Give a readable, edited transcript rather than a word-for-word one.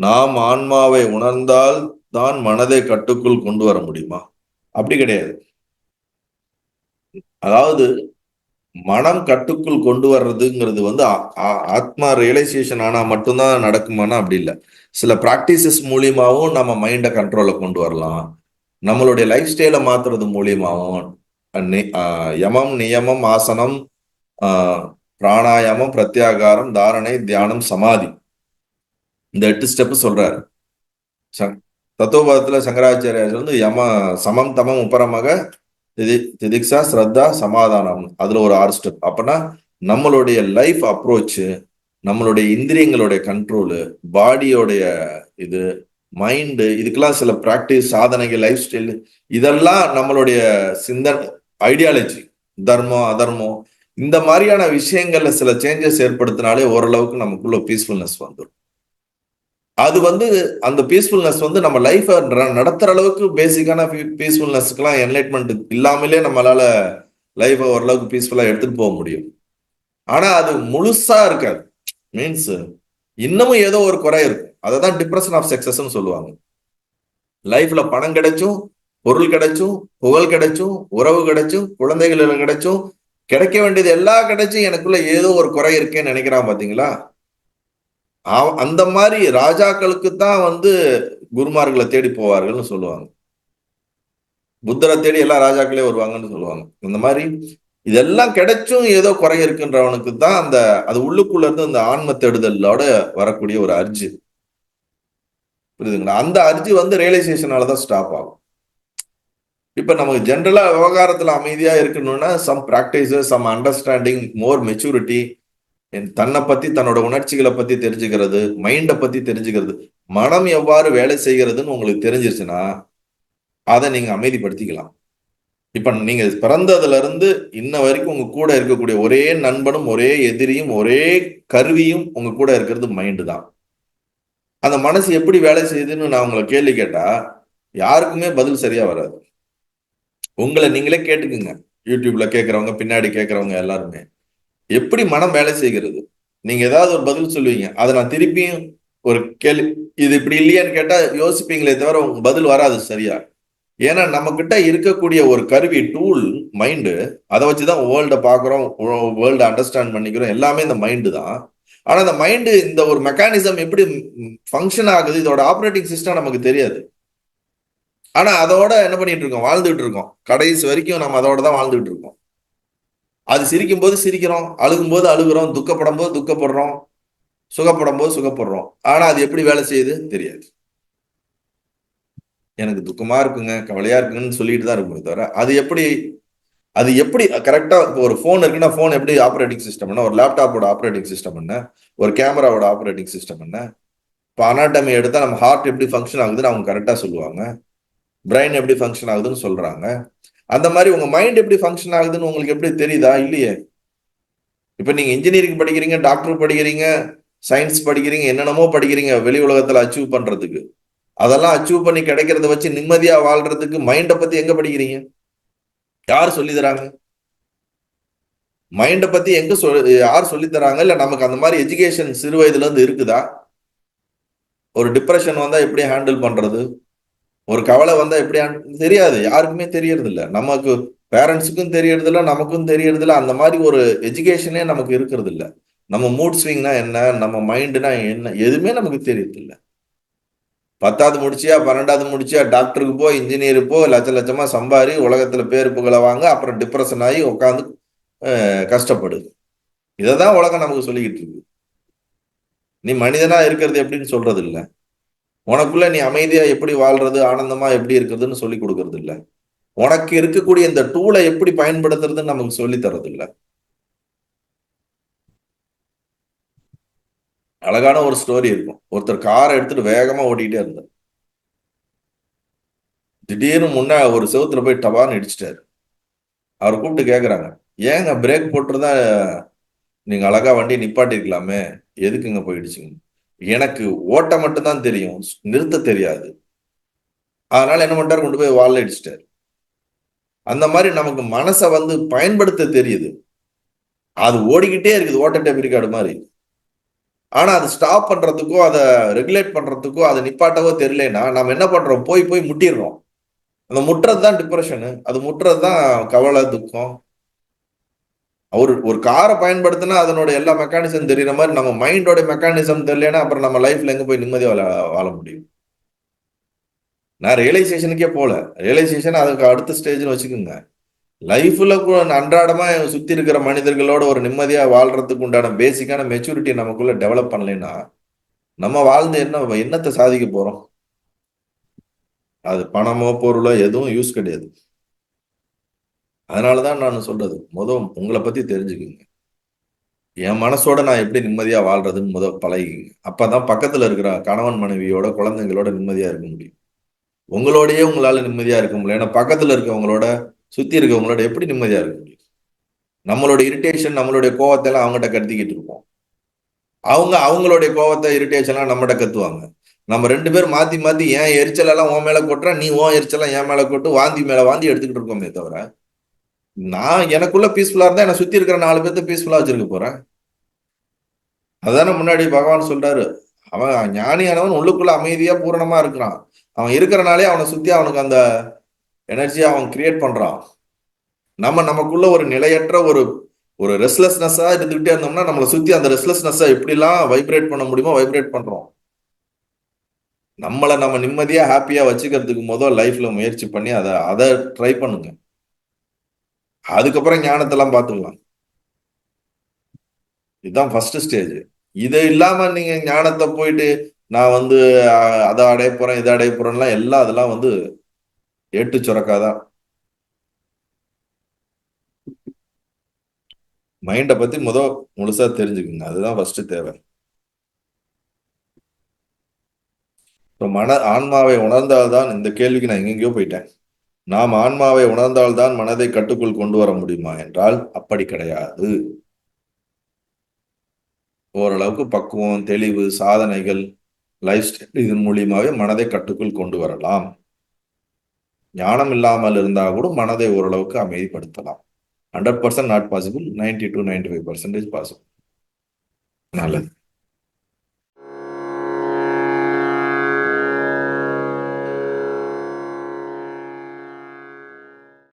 நாம் ஆன்மாவை உணர்ந்தால் தான் மனதை கட்டுக்குள் கொண்டு வர முடியுமா? அப்படி கிடையாது. அதாவது மனம் கட்டுக்குள் கொண்டு வர்றதுங்கிறது வந்து ஆத்மா ரியலைசேஷன் ஆனா மட்டும்தான் நடக்குமானா அப்படி இல்லை. சில பிராக்டிசஸ் மூலியமாவும் நம்ம மைண்டை கண்ட்ரோல கொண்டு வரலாம். நம்மளுடைய லைஃப் ஸ்டைலை மாத்துறது மூலியமாவும் யமம், நியமம், ஆசனம், பிராணாயாமம், பிரத்யாகாரம், தாரணை, தியானம், சமாதி, இந்த 8 ஸ்டெப் சொல்றாரு. தத்துவபதத்துல சங்கராச்சாரியார் வந்து சமம் தமம் உப்பரமாக திதிக்ஷா, ஸ்ரத்தா, சமாதானம், அதுல ஒரு 6 ஸ்டெப். அப்பனா நம்மளுடைய லைஃப் அப்ரோச், நம்மளுடைய இந்திரியங்களுடைய கண்ட்ரோலு, பாடியோடைய இது, மைண்டு, இதுக்கெல்லாம் சில பிராக்டிஸ், சாதனைகள், லைஃப் ஸ்டைல், இதெல்லாம் நம்மளுடைய சிந்தனை, ஐடியாலஜி, தர்மம், அதர்மம், இந்த மாதிரியான விஷயங்கள்ல சில சேஞ்சஸ் ஏற்படுத்தினாலே ஓரளவுக்கு நமக்குள்ள பீஸ்ஃபுல்னஸ் வந்துடும். அது வந்து அந்த பீஸ்ஃபுல்னஸ் வந்து நம்ம லைஃப் நடத்துற அளவுக்கு பேசிக்கான பீஸ்ஃபுல்னஸ்க்குலாம் என்லைட்மெண்ட் இல்லாமலே நம்மளால லைஃபை ஓரளவுக்கு பீஸ்ஃபுல்லா எடுத்துட்டு போக முடியும். ஆனா அது முழுசா இருக்காது. மீன்ஸ் இன்னமும் ஏதோ ஒரு குறை இருக்கும். அததான் டிப்ரெஷன் ஆஃப் சக்சஸ்ன்னு சொல்லுவாங்க. லைஃப்ல பணம் கிடைச்சும், பொருள் கிடைச்சும், புகழ் கிடைச்சும், உறவு கிடைச்சும், குழந்தைகள் கிடைச்சும், கிடைக்க வேண்டியது எல்லாம் கிடைச்சும் எனக்குள்ள ஏதோ ஒரு குறை இருக்கேன்னு நினைக்கிறான் பாத்தீங்களா? அந்த மாதிரி ராஜாக்களுக்கு தான் வந்து குருமார்களை தேடி போவார்கள்னு சொல்லுவாங்க. புத்தரை தேடி எல்லா ராஜாக்களே வருவாங்கன்னு சொல்லுவாங்க. இந்த மாதிரி இதெல்லாம் கிடைச்சும் ஏதோ குறை இருக்குன்றவனுக்கு தான் அந்த அது உள்ளுக்குள்ள இருந்து அந்த ஆன்ம தேடுதலோட வரக்கூடிய ஒரு அர்ஜி. புரியுதுங்களா? அந்த அர்ஜி வந்து ரியலைசேஷனாலதான் ஸ்டாப் ஆகும். இப்ப நமக்கு ஜென்ரலா விவகாரத்துல அமைதியா இருக்கணும்னா சம் பிராக்டிசஸ், சம் அண்டர்ஸ்டாண்டிங், மோர் மெச்சூரிட்டி, தன்னை பத்தி, தன்னோட உணர்ச்சிகளை பத்தி தெரிஞ்சுக்கிறது, மைண்டை பத்தி தெரிஞ்சுக்கிறது, மனம் எவ்வாறு வேலை செய்கிறதுன்னு உங்களுக்கு தெரிஞ்சிருச்சுன்னா அதை நீங்க அமைதிப்படுத்திக்கலாம். இப்ப நீங்க பிறந்ததுல இருந்து இன்ன வரைக்கும் உங்க கூட இருக்கக்கூடிய ஒரே நண்பனும், ஒரே எதிரியும், ஒரே கருவியும் உங்க கூட இருக்கிறது மைண்டு தான். அந்த மனசு எப்படி வேலை செய்யுதுன்னு நான் உங்களை கேள்வி கேட்டா யாருக்குமே பதில் சரியா வராது. உங்களை நீங்களே கேட்டுக்குங்க. யூடியூப்ல கேட்கறவங்க, பின்னாடி கேட்கறவங்க எல்லாருமே எப்படி மனம் வேலை செய்கிறது. நீங்க ஏதாவது ஒரு பதில் சொல்லுவீங்க, அதை நான் திருப்பியும் ஒரு கேள்வி, இது இப்படி இல்லையான்னு கேட்டா யோசிப்பீங்களே தவிர உங்க பதில் வராது சரியா. ஏன்னா நம்ம கிட்ட இருக்கக்கூடிய ஒரு கருவி, டூல், மைண்டு. அதை வச்சுதான் வேர்ல்ட பாக்குறோம், வேர்ல்ட அண்டர்ஸ்டாண்ட் பண்ணிக்கிறோம், எல்லாமே இந்த மைண்டு தான். ஆனா இந்த மைண்டு, இந்த ஒரு மெக்கானிசம் எப்படி ஃபங்க்ஷன் ஆகுது, இதோட ஆப்ரேட்டிங் சிஸ்டம் நமக்கு தெரியாது. ஆனா அதோட என்ன பண்ணிட்டு இருக்கோம், வாழ்ந்துட்டு இருக்கோம். கடைசி வரைக்கும் நம்ம அதோட தான் வாழ்ந்துட்டு இருக்கோம். அது சிரிக்கும் போது சிரிக்கிறோம், அழுகும் போது அழுகுறோம், துக்கப்படும் போது துக்கப்படுறோம், சுகப்படும் போது சுகப்படுறோம். ஆனா அது எப்படி வேலை செய்யுது தெரியாது. எனக்கு துக்கமா இருக்குங்க, கவலையா இருக்குங்கன்னு சொல்லிட்டு தான் இருக்குமே தவிர அது எப்படி கரெக்டா, இப்போ ஒரு போன் இருக்குன்னா போன் எப்படி ஆப்ரேட்டிங் சிஸ்டம் என்ன, ஒரு லேப்டாப்போட ஆப்ரேட்டிங் சிஸ்டம் என்ன, ஒரு கேமராவோட ஆப்ரேட்டிங் சிஸ்டம் என்ன, இப்போ அனாட்டமி எடுத்தா நம்ம ஹார்ட் எப்படி ஃபங்க்ஷன் ஆகுதுன்னு அவங்க கரெக்டா சொல்லுவாங்க, பிரெயின் எப்படி ஃபங்க்ஷன் ஆகுதுன்னு சொல்றாங்க. அந்த மாதிரி உங்க மைண்ட் எப்படி ஃபங்க்ஷன் ஆகுதுன்னு உங்களுக்கு எப்படி தெரியுதா? இல்லையே. இப்ப நீங்க இன்ஜினியரிங் படிக்கிறீங்க, டாக்டர் படிக்கிறீங்க, சயின்ஸ் படிக்கிறீங்க, என்னென்னமோ படிக்கிறீங்க வெளி உலகத்துல அச்சீவ் பண்றதுக்கு. அதெல்லாம் அச்சீவ் பண்ணி கிடைக்கிறத வச்சு நிம்மதியா வாழ்றதுக்கு மைண்டை பத்தி எங்க படிக்கிறீங்க? யார் சொல்லி தராங்க? மைண்டை பத்தி எங்க யார் சொல்லி தராங்க? இல்ல நமக்கு அந்த மாதிரி எஜுகேஷன் சிறு வயதுல இருந்து இருக்குதா? ஒரு டிப்ரெஷன் வந்தா எப்படி ஹேண்டில் பண்றது, ஒரு கவலை வந்தா எப்படி தெரியாது, யாருக்குமே தெரியறது இல்ல. நமக்கு பேரண்ட்ஸுக்கும் தெரியறது இல்ல, நமக்கும் தெரியறது இல்ல. அந்த மாதிரி ஒரு எஜுகேஷனே நமக்கு இருக்கிறது இல்ல. நம்ம மூட் ஸ்விங்னா என்ன, நம்ம மைண்ட்னா என்ன, எதுவுமே நமக்கு தெரியறது இல்ல. 10வது முடிச்சியா, 12வது முடிச்சியா, டாக்டருக்கு போ, இன்ஜினியர் போ, லட்ச லட்சமா சம்பாரி, உலகத்துல பேரு புகழ வாங்க, அப்புறம் டிப்ரெஷன் ஆகி உட்காந்து கஷ்டப்படுது. இததான் உலகம் நமக்கு சொல்லிக்கிட்டு இருக்கு. நீ மனிதனா இருக்கிறது எப்படின்னு சொல்றது இல்ல. உனக்குள்ள நீ அமைதியா எப்படி வாழ்றது, ஆனந்தமா எப்படி இருக்கிறதுன்னு சொல்லி கொடுக்கறது இல்ல. உனக்கு இருக்கக்கூடிய இந்த டூலை எப்படி பயன்படுத்துறதுன்னு நமக்கு சொல்லி தர்றது இல்ல. அழகான ஒரு ஸ்டோரி இருக்கும். ஒருத்தர் காரை எடுத்துட்டு வேகமா ஓட்டிக்கிட்டே இருந்தார். திடீர்னு முன்ன ஒரு செவுத்துல போய் டபான்னு இடிச்சிட்டாரு. அவர் கூப்பிட்டு கேக்குறாங்க, ஏங்க பிரேக் போட்டுருந்தா நீங்க அழகா வண்டி நிப்பாட்டிருக்கலாமே, எதுக்குங்க போயிடுச்சுங்க? எனக்கு ஓட்ட மட்டும் தான் தெரியும், நிறுத்த தெரியாது. அதனால என்ன பண்ணிட்டாரு, கொண்டு போய் வால்ல இடிச்சிட்டாரு. அந்த மாதிரி நமக்கு மனசை வந்து பயன்படுத்த தெரியுது, அது ஓடிக்கிட்டே இருக்குது ஓட்ட டேப் ரிகார்டு மாதிரி. ஆனா அது ஸ்டாப் பண்றதுக்கோ அதை ரெகுலேட் பண்றதுக்கோ அதை நிப்பாட்டவோ தெரியலனா நம்ம என்ன பண்றோம், போய் போய் முட்டிடுறோம். அந்த முட்டுறது தான் டிப்ரெஷனு, அது முட்டுறது தான் கவலை துக்கம். ஒரு காரை பயன்படுத்தினா அதனோட எல்லா மெக்கானிசம் தெரியுற மாதிரி நம்ம மைண்டோட மெக்கானிசம் தெரியலன்னா அப்புறம் நம்ம லைஃப்ல எங்க போய் நிம்மதியா வாழ முடியும்? நான் ரியலைசேஷனுக்கே போல. ரியலைசேஷன் அதுக்கு அடுத்த ஸ்டேஜ்னு வச்சுக்கோங்க. லைஃப்ல அன்றாடமா சுத்தி இருக்கிற மனிதர்களோட ஒரு நிம்மதியா வாழ்றதுக்கு உண்டான பேசிக்கான மெச்சூரிட்டி நமக்குள்ள டெவலப் பண்ணலைன்னா நம்ம வாழ்ந்து என்னத்தை சாதிக்க போறோம்? அது பணமோ பொருளோ எதுவும் யூஸ் கிடையாது. அதனாலதான் நான் சொல்றது, உங்களை பத்தி தெரிஞ்சுக்குங்க. என் மனசோட நான் எப்படி நிம்மதியா வாழ்றதுன்னு பழகிங்க. அப்பதான் பக்கத்துல இருக்கிற கணவன் மனைவியோட குழந்தைங்களோட நிம்மதியா இருக்க முடியும். உங்களோடயே உங்களால நிம்மதியா இருக்க முடியல, ஏன்னா பக்கத்துல இருக்கவங்களோட சுத்தி இருக்கவங்களோட எப்படி நிம்மதியா இருக்க முடியும்? நம்மளோட இரிட்டேஷன், நம்மளுடைய கோவத்தை எல்லாம் அவங்ககிட்ட கத்திக்கிட்டு இருப்போம். அவங்க அவங்களுடைய கோவத்தை, இரிட்டேஷன்லாம் நம்மகிட்ட கத்துவாங்க. நம்ம 2 பேரும் மாத்தி மாத்தி என் எரிச்சல் எல்லாம் உன் மேல கொட்டுற, நீ உன் எரிச்சலாம் என் மேல கொட்டு, வாந்தி மேல வாந்தி எடுத்துக்கிட்டு இருக்கோமே தவிர, நான் எனக்குள்ள பீஸ்ஃபுல்லா இருந்தா என்ன சுத்தி இருக்கிற 4 பேர்த்த பீஸ்ஃபுல்லா வச்சிருக்க போறேன். அதான முன்னாடி பகவான் சொல்றாரு, அவன் ஞானியானவன் உள்ளுக்குள்ள அமைதியா பூரணமா இருக்கிறான். அவன் இருக்கிறனாலே அவனை சுத்தி அவனுக்கு அந்த எனர்ஜியா அவன் கிரியேட் பண்றான். நமக்குள்ள ஒரு நிலையற்ற ஒரு ஒரு ரெஸ்ட்லெஸ்னஸா இருந்துகிட்டே இருந்தோம்னா நம்மளை சுத்தி அந்த ரெஸ்ட்லெஸ்னஸா எப்படிலாம் வைப்ரேட் பண்ண முடியுமோ வைப்ரேட் பண்றோம். நம்மளை நம்ம நிம்மதியா ஹாப்பியா வச்சுக்கிறதுக்கு முதல் லைஃப்ல முயற்சி பண்ணி அதை ட்ரை பண்ணுங்க. அதுக்கப்புறம் ஞானத்தெல்லாம் பார்த்துக்கலாம். இதுதான் ஃபர்ஸ்ட் ஸ்டேஜ். இது இல்லாம நீங்க ஞானத்தை போயிட்டு நான் அதை அடைய போறேன் இதை அடைய போறேன்லாம் எல்லாம் அதெல்லாம் ஏட்டு சுரக்காதான். மைண்டை பத்தி முழுசா தெரிஞ்சுக்குங்க. அதுதான் ஃபர்ஸ்ட் தேவை. ஆன்மாவை உணர்ந்தால்தான், இந்த கேள்விக்கு நான் எங்கெங்கயோ போயிட்டேன். நாம் ஆன்மாவை உணர்ந்தால்தான் மனதை கட்டுக்குள் கொண்டு வர முடியுமா என்றால் அப்படி கிடையாது. ஓரளவுக்கு பக்குவம், தெளிவு, சாதனைகள், லைஃப் ஸ்டைல் இதன் மூலியமாவே மனதை கட்டுக்குள் கொண்டு வரலாம். ஞானம் இல்லாமல் இருந்தா கூட மனதை ஓரளவுக்கு அமைதிப்படுத்தலாம். 100% நாட் பாசிபிள், 90 to 95% பாசிபிள். நல்லது.